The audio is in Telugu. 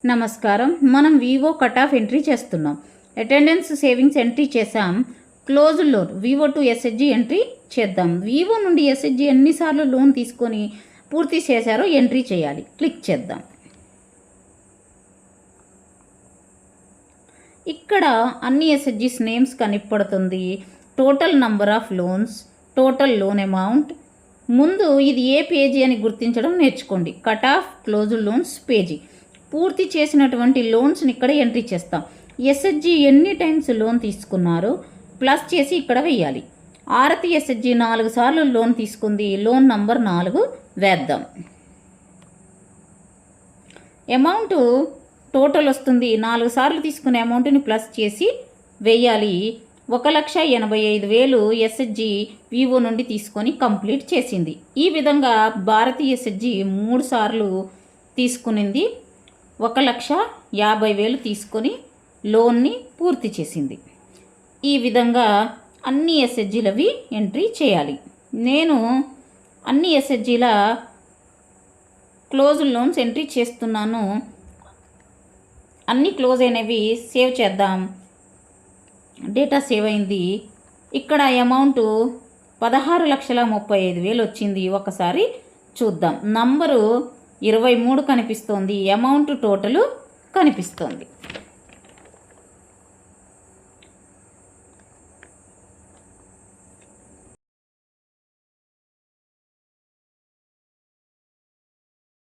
నమస్కారం. మనం వివో కట్ ఆఫ్ ఎంట్రీ చేస్తున్నాం. అటెండెన్స్ సేవింగ్స్ ఎంట్రీ చేసాం. Closed loan VO to SHG entry చేద్దాం. వివో నుండి ఎస్హెచ్జి ఎన్నిసార్లు లోన్ తీసుకొని పూర్తి చేశారో ఎంట్రీ చేయాలి. క్లిక్ చేద్దాం. ఇక్కడ అన్ని ఎస్హెచ్జిస్ నేమ్స్ కనిపడుతుంది. Total number of loans, total loan amount. ముందు ఇది ఏ పేజీ అని గుర్తించడం నేర్చుకోండి. Cut off closed loans page. పూర్తి చేసినటువంటి లోన్స్ని ఇక్కడ ఎంట్రీ చేస్తాం. ఎస్హెచ్జి ఎన్ని టైమ్స్ లోన్ తీసుకున్నారో ప్లస్ చేసి ఇక్కడ వేయాలి. ఆరతి ఎస్హెచ్జి 4 సార్లు లోన్ తీసుకుంది. లోన్ నంబర్ 4 వేద్దాం. అమౌంట్ టోటల్ వస్తుంది. 4 సార్లు తీసుకునే అమౌంట్ని ప్లస్ చేసి వేయాలి. 1,85,000 ఎస్హెచ్జి వివో నుండి తీసుకొని కంప్లీట్ చేసింది. ఈ విధంగా భారతి ఎస్హెచ్జి 3 సార్లు తీసుకునింది. 1,50,000 తీసుకొని లోన్ని పూర్తి చేసింది. ఈ విధంగా అన్ని ఎస్హెచ్జీలవి ఎంట్రీ చేయాలి. నేను అన్ని ఎస్హెచ్జీల క్లోజ్ లోన్స్ ఎంట్రీ చేస్తున్నాను. అన్ని క్లోజ్ అయినవి సేవ్ చేద్దాం. డేటా సేవ్ అయింది. ఇక్కడ అమౌంట్ 16,35,000 వచ్చింది. ఒకసారి చూద్దాం. నంబరు 23 కనిపిస్తోంది. అమౌంట్ టోటల్ కనిపిస్తోంది.